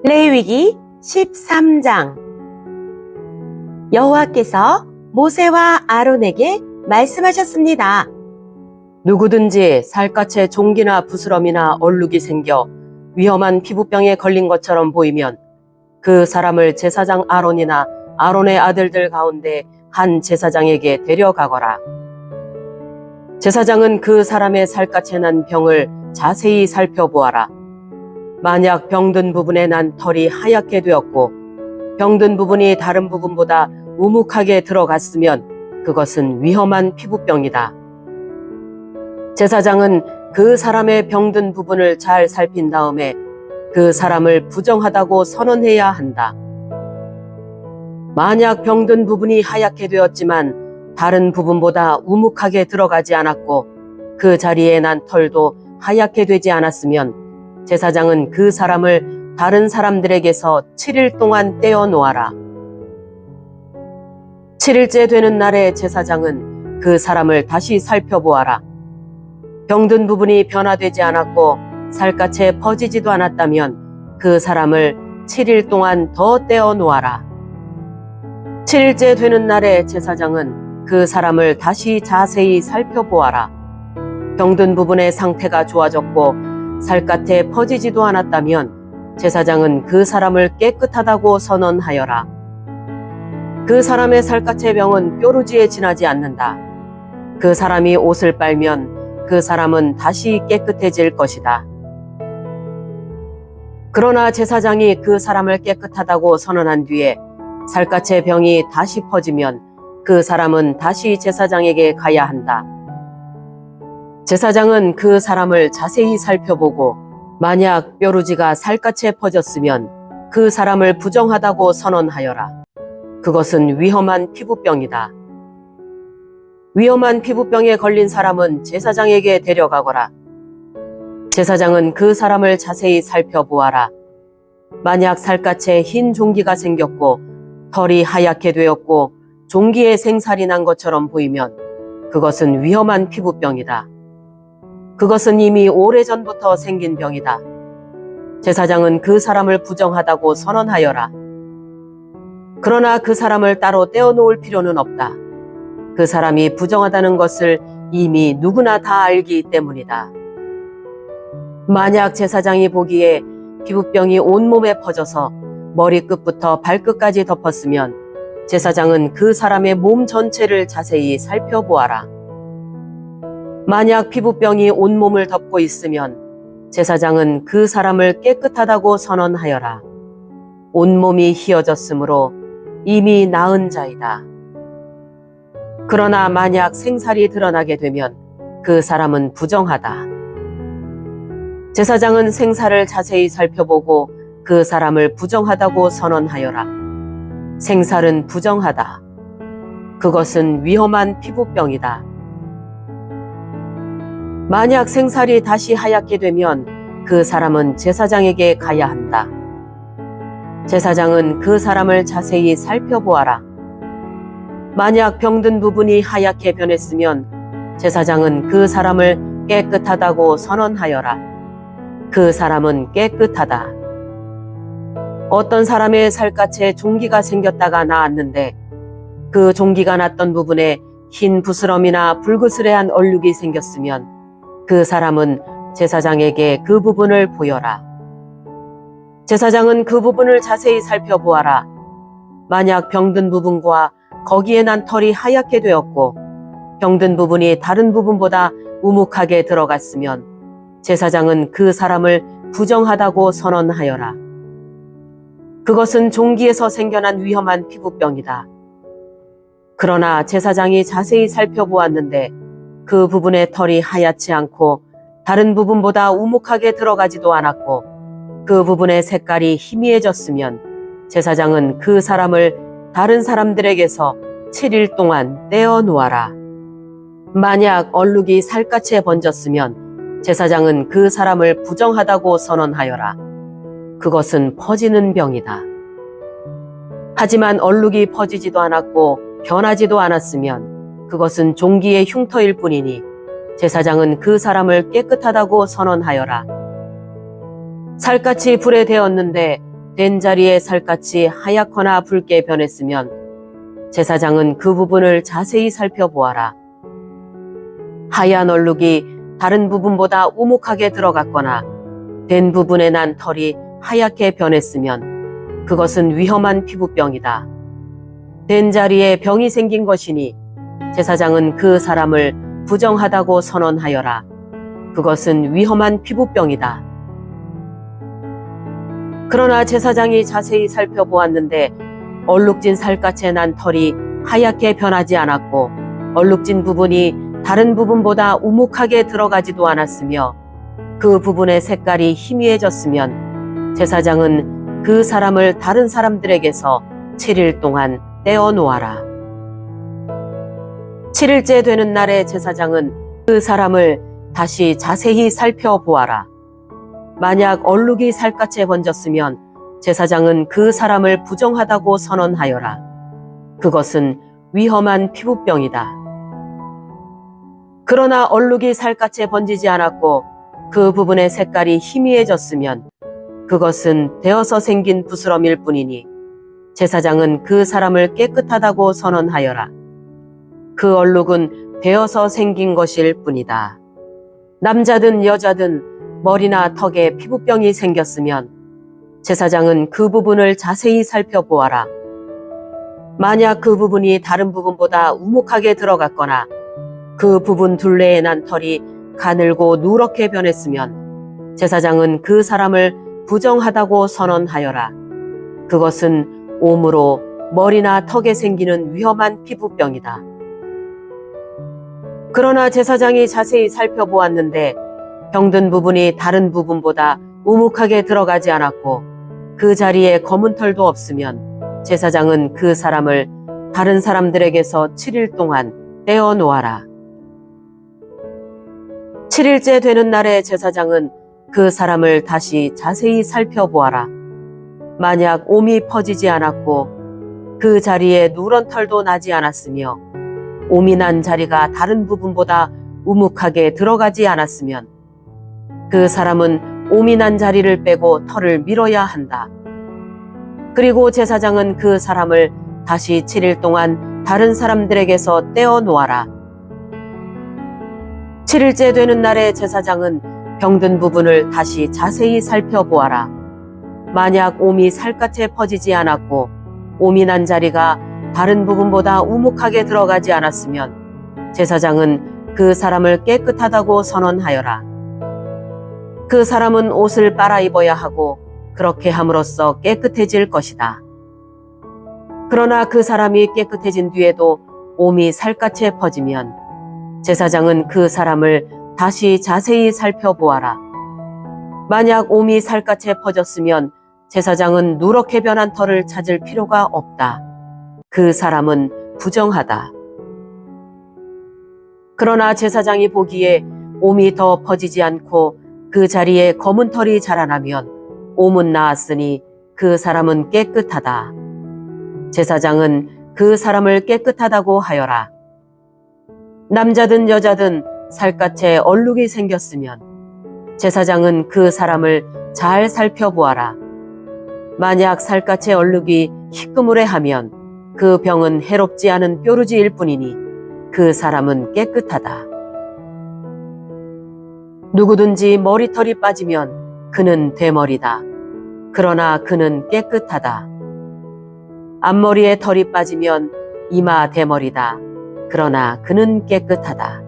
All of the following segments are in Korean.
레위기 13장. 여호와께서 모세와 아론에게 말씀하셨습니다. 누구든지 살갗에 종기나 부스럼이나 얼룩이 생겨 위험한 피부병에 걸린 것처럼 보이면 그 사람을 제사장 아론이나 아론의 아들들 가운데 한 제사장에게 데려가거라. 제사장은 그 사람의 살갗에 난 병을 자세히 살펴보아라. 만약 병든 부분에 난 털이 하얗게 되었고 병든 부분이 다른 부분보다 우묵하게 들어갔으면 그것은 위험한 피부병이다. 제사장은 그 사람의 병든 부분을 잘 살핀 다음에 그 사람을 부정하다고 선언해야 한다. 만약 병든 부분이 하얗게 되었지만 다른 부분보다 우묵하게 들어가지 않았고 그 자리에 난 털도 하얗게 되지 않았으면 제사장은 그 사람을 다른 사람들에게서 7일 동안 떼어 놓아라. 7일째 되는 날에 제사장은 그 사람을 다시 살펴보아라. 병든 부분이 변화되지 않았고 살갗에 퍼지지도 않았다면 그 사람을 7일 동안 더 떼어 놓아라. 7일째 되는 날에 제사장은 그 사람을 다시 자세히 살펴보아라. 병든 부분의 상태가 좋아졌고 살갗에 퍼지지도 않았다면 제사장은 그 사람을 깨끗하다고 선언하여라. 그 사람의 살갗의 병은 뾰루지에 지나지 않는다. 그 사람이 옷을 빨면 그 사람은 다시 깨끗해질 것이다. 그러나 제사장이 그 사람을 깨끗하다고 선언한 뒤에 살갗의 병이 다시 퍼지면 그 사람은 다시 제사장에게 가야 한다. 제사장은 그 사람을 자세히 살펴보고 만약 뾰루지가 살갗에 퍼졌으면 그 사람을 부정하다고 선언하여라. 그것은 위험한 피부병이다. 위험한 피부병에 걸린 사람은 제사장에게 데려가거라. 제사장은 그 사람을 자세히 살펴보아라. 만약 살갗에 흰 종기가 생겼고 털이 하얗게 되었고 종기에 생살이 난 것처럼 보이면 그것은 위험한 피부병이다. 그것은 이미 오래전부터 생긴 병이다. 제사장은 그 사람을 부정하다고 선언하여라. 그러나 그 사람을 따로 떼어놓을 필요는 없다. 그 사람이 부정하다는 것을 이미 누구나 다 알기 때문이다. 만약 제사장이 보기에 피부병이 온몸에 퍼져서 머리끝부터 발끝까지 덮었으면 제사장은 그 사람의 몸 전체를 자세히 살펴보아라. 만약 피부병이 온몸을 덮고 있으면 제사장은 그 사람을 깨끗하다고 선언하여라. 온몸이 휘어졌으므로 이미 나은 자이다. 그러나 만약 생살이 드러나게 되면 그 사람은 부정하다. 제사장은 생살을 자세히 살펴보고 그 사람을 부정하다고 선언하여라. 생살은 부정하다. 그것은 위험한 피부병이다. 만약 생살이 다시 하얗게 되면 그 사람은 제사장에게 가야 한다. 제사장은 그 사람을 자세히 살펴보아라. 만약 병든 부분이 하얗게 변했으면 제사장은 그 사람을 깨끗하다고 선언하여라. 그 사람은 깨끗하다. 어떤 사람의 살갗에 종기가 생겼다가 나았는데 그 종기가 났던 부분에 흰 부스럼이나 불그스레한 얼룩이 생겼으면 그 사람은 제사장에게 그 부분을 보여라. 제사장은 그 부분을 자세히 살펴보아라. 만약 병든 부분과 거기에 난 털이 하얗게 되었고 병든 부분이 다른 부분보다 우묵하게 들어갔으면 제사장은 그 사람을 부정하다고 선언하여라. 그것은 종기에서 생겨난 위험한 피부병이다. 그러나 제사장이 자세히 살펴보았는데 그 부분의 털이 하얗지 않고 다른 부분보다 우묵하게 들어가지도 않았고 그 부분의 색깔이 희미해졌으면 제사장은 그 사람을 다른 사람들에게서 7일 동안 떼어 놓아라. 만약 얼룩이 살갗에 번졌으면 제사장은 그 사람을 부정하다고 선언하여라. 그것은 퍼지는 병이다. 하지만 얼룩이 퍼지지도 않았고 변하지도 않았으면 그것은 종기의 흉터일 뿐이니 제사장은 그 사람을 깨끗하다고 선언하여라. 살갗이 불에 데었는데 된 자리에 살갗이 하얗거나 붉게 변했으면 제사장은 그 부분을 자세히 살펴보아라. 하얀 얼룩이 다른 부분보다 우묵하게 들어갔거나 된 부분에 난 털이 하얗게 변했으면 그것은 위험한 피부병이다. 된 자리에 병이 생긴 것이니 제사장은 그 사람을 부정하다고 선언하여라. 그것은 위험한 피부병이다. 그러나 제사장이 자세히 살펴보았는데 얼룩진 살갗에 난 털이 하얗게 변하지 않았고 얼룩진 부분이 다른 부분보다 우묵하게 들어가지도 않았으며 그 부분의 색깔이 희미해졌으면 제사장은 그 사람을 다른 사람들에게서 7일 동안 떼어 놓아라. 7일째 되는 날에 제사장은 그 사람을 다시 자세히 살펴보아라. 만약 얼룩이 살갗에 번졌으면 제사장은 그 사람을 부정하다고 선언하여라. 그것은 위험한 피부병이다. 그러나 얼룩이 살갗에 번지지 않았고 그 부분의 색깔이 희미해졌으면 그것은 되어서 생긴 부스럼일 뿐이니 제사장은 그 사람을 깨끗하다고 선언하여라. 그 얼룩은 되어서 생긴 것일 뿐이다. 남자든 여자든 머리나 턱에 피부병이 생겼으면 제사장은 그 부분을 자세히 살펴보아라. 만약 그 부분이 다른 부분보다 우묵하게 들어갔거나 그 부분 둘레에 난 털이 가늘고 누렇게 변했으면 제사장은 그 사람을 부정하다고 선언하여라. 그것은 옴으로 머리나 턱에 생기는 위험한 피부병이다. 그러나 제사장이 자세히 살펴보았는데 병든 부분이 다른 부분보다 우묵하게 들어가지 않았고 그 자리에 검은 털도 없으면 제사장은 그 사람을 다른 사람들에게서 7일 동안 떼어 놓아라. 7일째 되는 날에 제사장은 그 사람을 다시 자세히 살펴보아라. 만약 옴이 퍼지지 않았고 그 자리에 누런 털도 나지 않았으며 옴이 난 자리가 다른 부분보다 우묵하게 들어가지 않았으면 그 사람은 옴이 난 자리를 빼고 털을 밀어야 한다. 그리고 제사장은 그 사람을 다시 7일 동안 다른 사람들에게서 떼어 놓아라. 7일째 되는 날에 제사장은 병든 부분을 다시 자세히 살펴보아라. 만약 옴이 살갗에 퍼지지 않았고 옴이 난 자리가 다른 부분보다 우묵하게 들어가지 않았으면 제사장은 그 사람을 깨끗하다고 선언하여라. 그 사람은 옷을 빨아 입어야 하고 그렇게 함으로써 깨끗해질 것이다. 그러나 그 사람이 깨끗해진 뒤에도 옴이 살갗에 퍼지면 제사장은 그 사람을 다시 자세히 살펴보아라. 만약 옴이 살갗에 퍼졌으면 제사장은 누렇게 변한 털을 찾을 필요가 없다. 그 사람은 부정하다. 그러나 제사장이 보기에 옴이 더 퍼지지 않고 그 자리에 검은 털이 자라나면 옴은 나았으니 그 사람은 깨끗하다. 제사장은 그 사람을 깨끗하다고 하여라. 남자든 여자든 살갗에 얼룩이 생겼으면 제사장은 그 사람을 잘 살펴보아라. 만약 살갗에 얼룩이 희끄무레하면 그 병은 해롭지 않은 뾰루지일 뿐이니 그 사람은 깨끗하다. 누구든지 머리털이 빠지면 그는 대머리다. 그러나 그는 깨끗하다. 앞머리에 털이 빠지면 이마 대머리다. 그러나 그는 깨끗하다.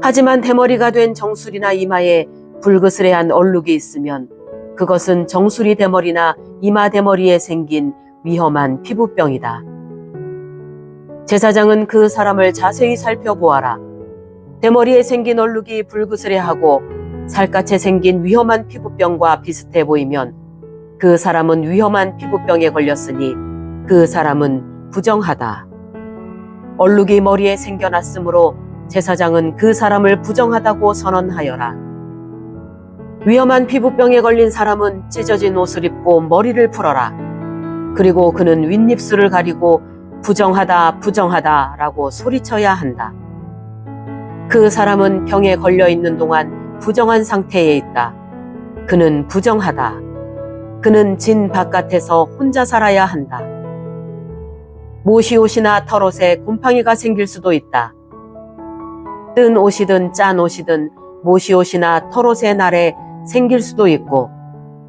하지만 대머리가 된 정수리나 이마에 불그스레한 얼룩이 있으면 그것은 정수리 대머리나 이마 대머리에 생긴 위험한 피부병이다. 제사장은 그 사람을 자세히 살펴보아라. 대머리에 생긴 얼룩이 불그스레하고 살갗에 생긴 위험한 피부병과 비슷해 보이면 그 사람은 위험한 피부병에 걸렸으니 그 사람은 부정하다. 얼룩이 머리에 생겨났으므로 제사장은 그 사람을 부정하다고 선언하여라. 위험한 피부병에 걸린 사람은 찢어진 옷을 입고 머리를 풀어라. 그리고 그는 윗입술을 가리고 부정하다 부정하다 라고 소리쳐야 한다. 그 사람은 병에 걸려 있는 동안 부정한 상태에 있다. 그는 부정하다. 그는 진 바깥에서 혼자 살아야 한다. 모시옷이나 털옷에 곰팡이가 생길 수도 있다. 뜬 옷이든 짠 옷이든 모시옷이나 털옷의 날에 생길 수도 있고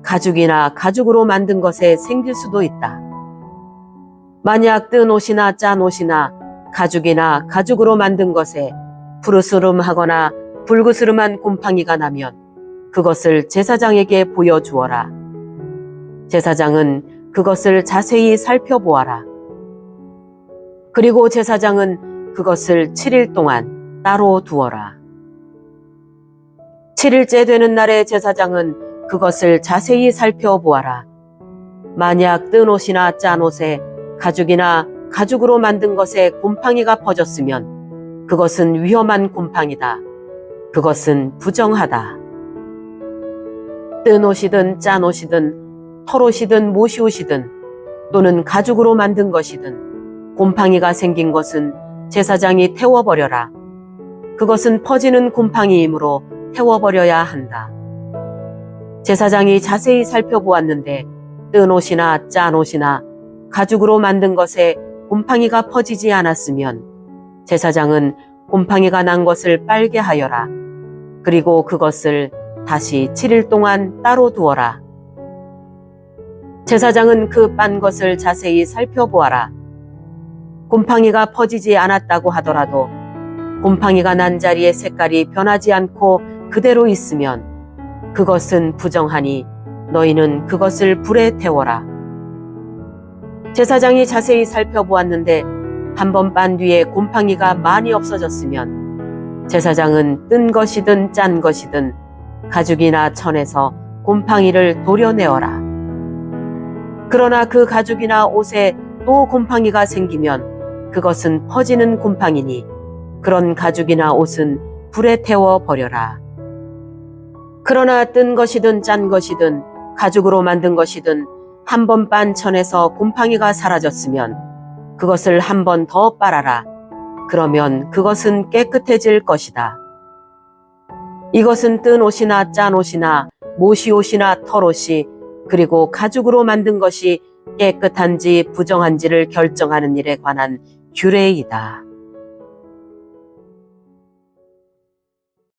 가죽이나 가죽으로 만든 것에 생길 수도 있다. 만약 뜬 옷이나 짠 옷이나 가죽이나 가죽으로 만든 것에 푸르스름하거나 불그스름한 곰팡이가 나면 그것을 제사장에게 보여주어라. 제사장은 그것을 자세히 살펴보아라. 그리고 제사장은 그것을 7일 동안 따로 두어라. 7일째 되는 날에 제사장은 그것을 자세히 살펴보아라. 만약 뜬 옷이나 짠 옷에 가죽이나 가죽으로 만든 것에 곰팡이가 퍼졌으면 그것은 위험한 곰팡이다. 그것은 부정하다. 뜬 옷이든 짠 옷이든 털옷이든 모시옷이든 또는 가죽으로 만든 것이든 곰팡이가 생긴 것은 제사장이 태워버려라. 그것은 퍼지는 곰팡이이므로 태워버려야 한다. 제사장이 자세히 살펴보았는데 뜬 옷이나 짠 옷이나 가죽으로 만든 것에 곰팡이가 퍼지지 않았으면 제사장은 곰팡이가 난 것을 빨게 하여라. 그리고 그것을 다시 7일 동안 따로 두어라. 제사장은 그 빤 것을 자세히 살펴보아라. 곰팡이가 퍼지지 않았다고 하더라도 곰팡이가 난 자리의 색깔이 변하지 않고 그대로 있으면 그것은 부정하니 너희는 그것을 불에 태워라. 제사장이 자세히 살펴보았는데 한 번 빤 뒤에 곰팡이가 많이 없어졌으면 제사장은 뜬 것이든 짠 것이든 가죽이나 천에서 곰팡이를 도려내어라. 그러나 그 가죽이나 옷에 또 곰팡이가 생기면 그것은 퍼지는 곰팡이니 그런 가죽이나 옷은 불에 태워 버려라. 그러나 뜬 것이든 짠 것이든 가죽으로 만든 것이든 한 번 빤 천에서 곰팡이가 사라졌으면 그것을 한 번 더 빨아라. 그러면 그것은 깨끗해질 것이다. 이것은 뜬 옷이나 짠 옷이나 모시옷이나 털옷이 그리고 가죽으로 만든 것이 깨끗한지 부정한지를 결정하는 일에 관한 규례이다.